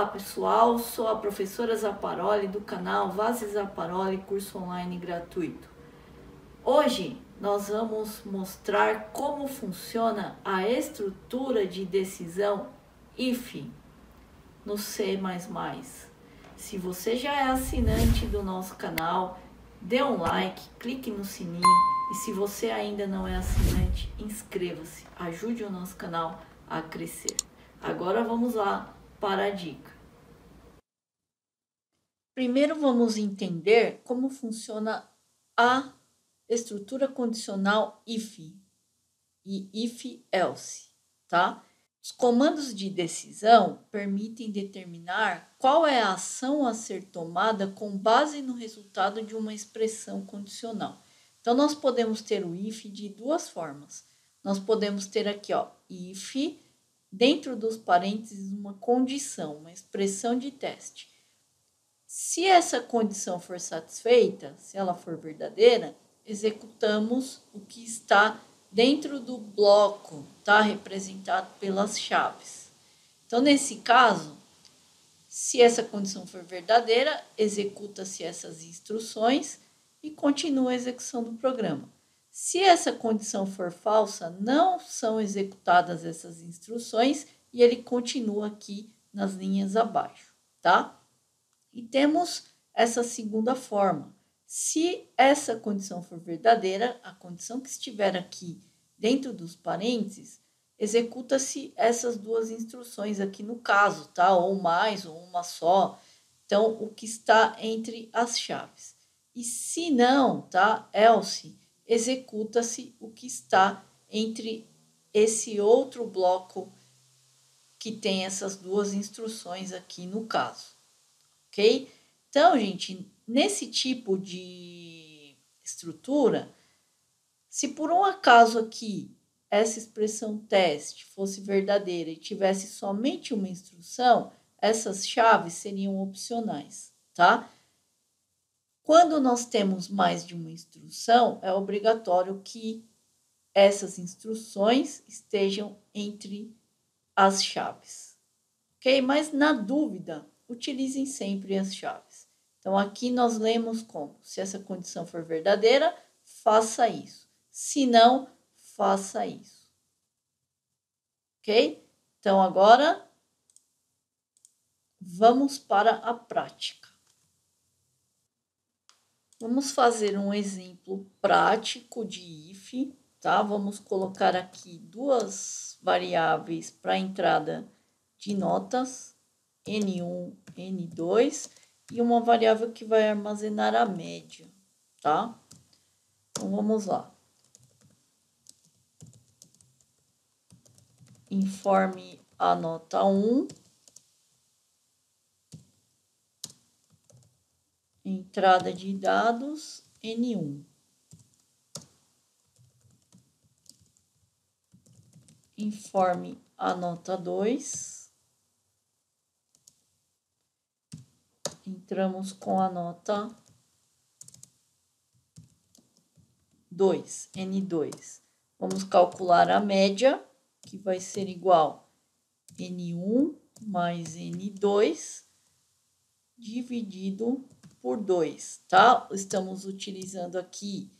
Olá pessoal, sou a professora Zaparoli do canal Vase Zaparoli, curso online gratuito. Hoje nós vamos mostrar como funciona a estrutura de decisão IF no C++. Se você já é assinante do nosso canal, dê um like, clique no sininho e se você ainda não é assinante, inscreva-se, ajude o nosso canal a crescer. Agora vamos lá para a dica. Primeiro vamos entender como funciona a estrutura condicional IF e IF-ELSE, tá? Os comandos de decisão permitem determinar qual é a ação a ser tomada com base no resultado de uma expressão condicional. Então, nós podemos ter o IF de duas formas. Nós podemos ter aqui, ó, IF, dentro dos parênteses, uma condição, uma expressão de teste. Se essa condição for satisfeita, se ela for verdadeira, executamos o que está dentro do bloco, tá? Representado pelas chaves. Então, nesse caso, se essa condição for verdadeira, executa-se essas instruções e continua a execução do programa. Se essa condição for falsa, não são executadas essas instruções e ele continua aqui nas linhas abaixo, tá? E temos essa segunda forma. Se essa condição for verdadeira, a condição que estiver aqui dentro dos parênteses, executa-se essas duas instruções aqui no caso, tá? Ou mais, ou uma só. Então, o que está entre as chaves. E se não, tá? Else, executa-se o que está entre esse outro bloco que tem essas duas instruções aqui no caso. Ok? Então, gente, nesse tipo de estrutura, se por um acaso aqui essa expressão teste fosse verdadeira e tivesse somente uma instrução, essas chaves seriam opcionais, tá? Quando nós temos mais de uma instrução, é obrigatório que essas instruções estejam entre as chaves, ok? Mas na dúvida, utilizem sempre as chaves. Então, aqui nós lemos como, se essa condição for verdadeira, faça isso. Se não, faça isso. Ok? Então, agora, vamos para a prática. Vamos fazer um exemplo prático de IF, tá? Vamos colocar aqui duas variáveis para entrada de notas, N1, N2, e uma variável que vai armazenar a média, tá? Então, vamos lá. Informe a nota 1. Entrada de dados, N1. Informe a nota 2. Entramos com a nota 2, N2. Vamos calcular a média, que vai ser igual a N1 mais N2 dividido por 2, tá? Estamos utilizando aqui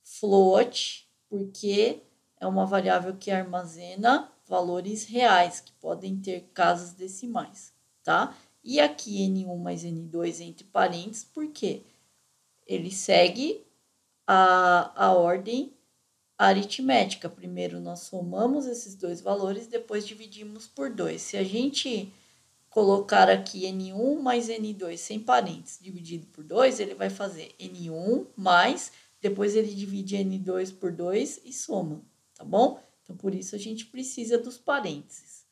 float, porque é uma variável que armazena valores reais, que podem ter casas decimais, tá? E aqui N1 mais N2 entre parênteses, porque ele segue a ordem aritmética. Primeiro nós somamos esses dois valores, depois dividimos por 2. Se a gente colocar aqui N1 mais N2 sem parênteses dividido por 2, ele vai fazer N1 mais, depois ele divide N2 por 2 e soma, tá bom? Então, por isso a gente precisa dos parênteses.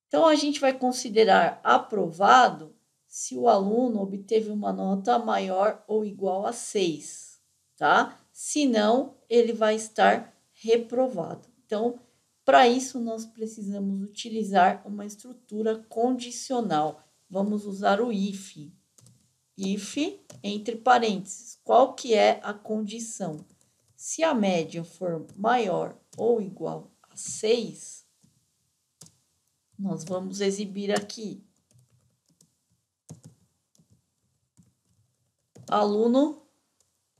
Então, a gente vai considerar aprovado se o aluno obteve uma nota maior ou igual a 6, tá? Se não, ele vai estar reprovado. Então, para isso, nós precisamos utilizar uma estrutura condicional. Vamos usar o IF. IF, entre parênteses, qual que é a condição? Se a média for maior ou igual a 6, nós vamos exibir aqui aluno,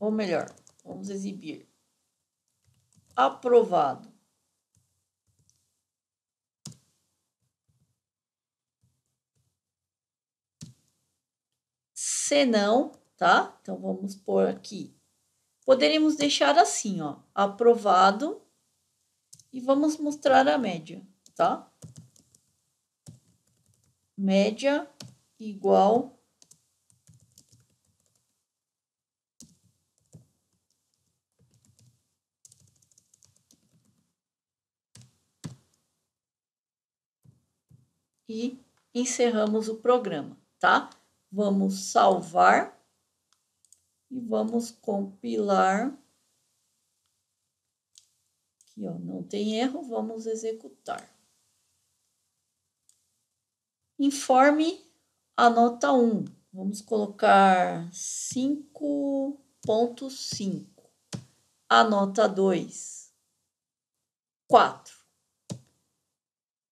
ou melhor, vamos exibir aprovado. Se não, tá? Então, vamos pôr aqui. Poderíamos deixar assim, ó, aprovado, e vamos mostrar a média, tá? Média igual e encerramos o programa, tá? Vamos salvar e vamos compilar. Aqui, ó, não tem erro, vamos executar. Informe a nota 1. Vamos colocar 5.5. A nota 2, 4.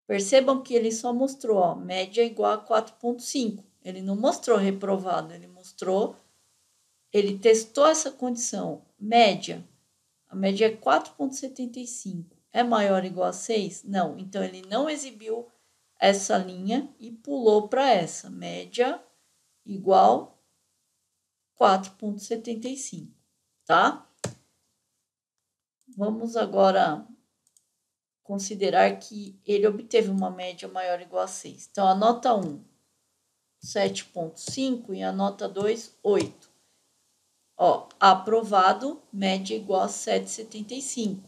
Percebam que ele só mostrou, ó, média igual a 4.5. Ele não mostrou reprovado, ele mostrou, ele testou essa condição. Média, a média é 4.75. É maior ou igual a 6? Não. Então, ele não exibiu essa linha e pulou para essa. Média igual 4.75, tá? Vamos agora considerar que ele obteve uma média maior ou igual a 6. Então, a nota 1, 7.5 e a nota 2, 8. Ó, aprovado, média igual a 7,75,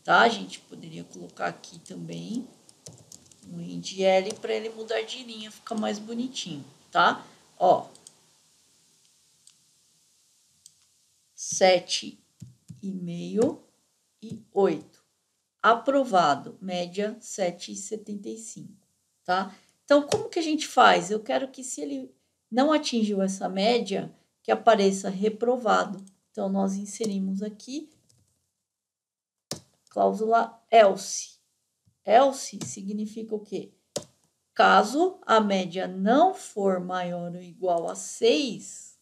tá? A gente poderia colocar aqui também um INDL para ele mudar de linha, ficar mais bonitinho, tá? Ó, 7,5 e 8. Aprovado, média 7,75, tá? Então, como que a gente faz? Eu quero que se ele não atingiu essa média, que apareça reprovado. Então, nós inserimos aqui cláusula else. Else significa o quê? Caso a média não for maior ou igual a 6,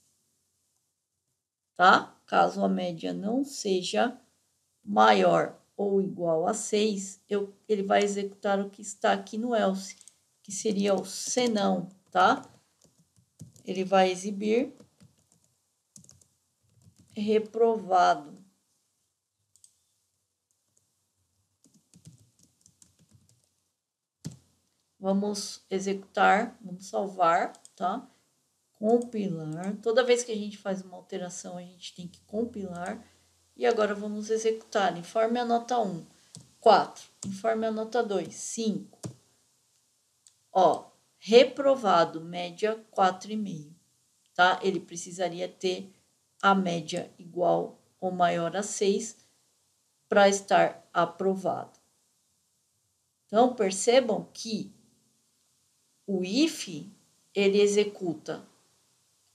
tá? Caso a média não seja maior ou igual a 6, ele vai executar o que está aqui no else, que seria o senão, tá? Ele vai exibir reprovado. Vamos executar, vamos salvar, tá? Compilar. Toda vez que a gente faz uma alteração, a gente tem que compilar. E agora vamos executar. Informe a nota 1, 4. Informe a nota 2, 5. Ó, reprovado, média 4,5, tá? Ele precisaria ter a média igual ou maior a 6 para estar aprovado. Então, percebam que o if, ele executa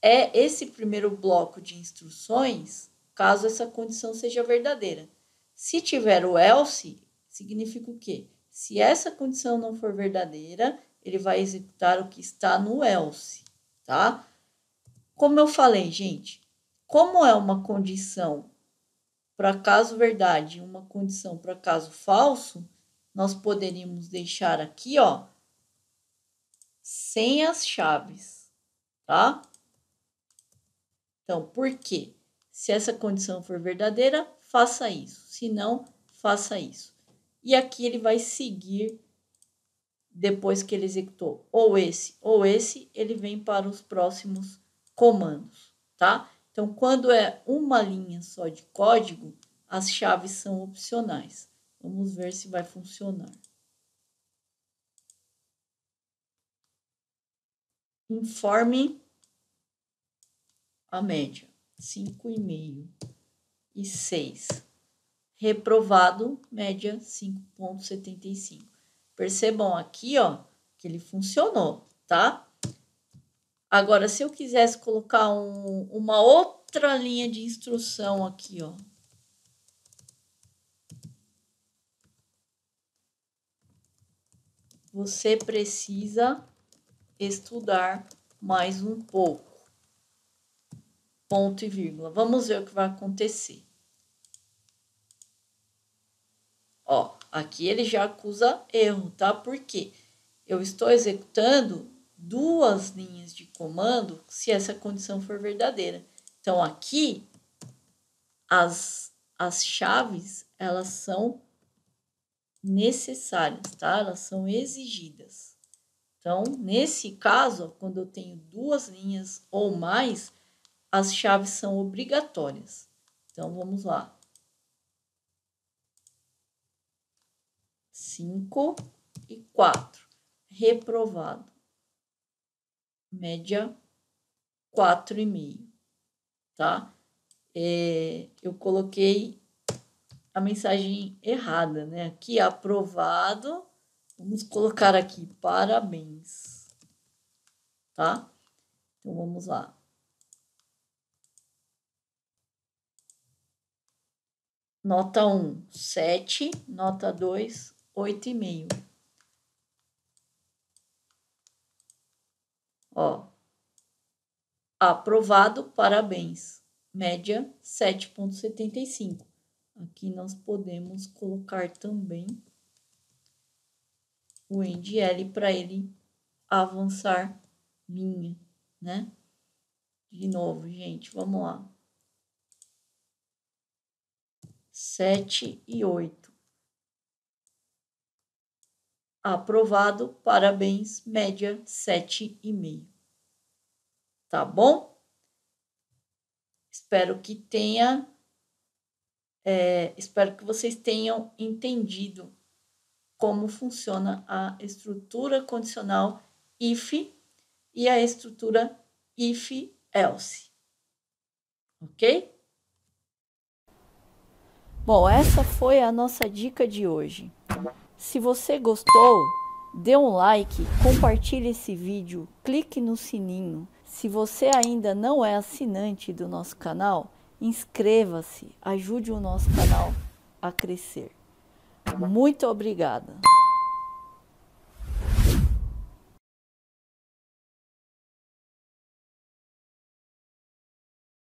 esse primeiro bloco de instruções, caso essa condição seja verdadeira. Se tiver o else, significa o quê? Se essa condição não for verdadeira, ele vai executar o que está no else, tá? Como eu falei, gente, como é uma condição para caso verdade e uma condição para caso falso, nós poderíamos deixar aqui, ó, sem as chaves, tá? Então, por quê? Se essa condição for verdadeira, faça isso. Se não, faça isso. E aqui ele vai seguir, depois que ele executou ou esse, ele vem para os próximos comandos, tá? Então, quando é uma linha só de código, as chaves são opcionais. Vamos ver se vai funcionar. Informe a média, 5,5 e 6. Reprovado, média 5,75. Percebam aqui, ó, que ele funcionou, tá? Agora, se eu quisesse colocar uma outra linha de instrução aqui, ó. você precisa estudar mais um pouco. Ponto e vírgula. Vamos ver o que vai acontecer. Ó, aqui ele já acusa erro, tá? Por quê? Eu estou executando duas linhas de comando se essa condição for verdadeira. Então, aqui, as chaves, elas são necessárias, tá? Elas são exigidas. Então, nesse caso, quando eu tenho duas linhas ou mais, as chaves são obrigatórias. Então, vamos lá. 5 e 4. Reprovado. Média 4,5, tá? Eu coloquei a mensagem errada, né? Aqui, aprovado. Vamos colocar aqui, parabéns, tá? Então, vamos lá. Nota 1, 7. Nota 2, 8,5. Ó, aprovado, parabéns. Média 7,75. Aqui nós podemos colocar também o end-l para ele avançar linha, né? De novo, gente, vamos lá. 7 e 8. Aprovado, parabéns, média 7,5. Tá bom? Espero que vocês tenham entendido como funciona a estrutura condicional if e a estrutura if-else. Ok? Bom, essa foi a nossa dica de hoje. Se você gostou, dê um like, compartilhe esse vídeo, clique no sininho. Se você ainda não é assinante do nosso canal, inscreva-se, ajude o nosso canal a crescer. Muito obrigada!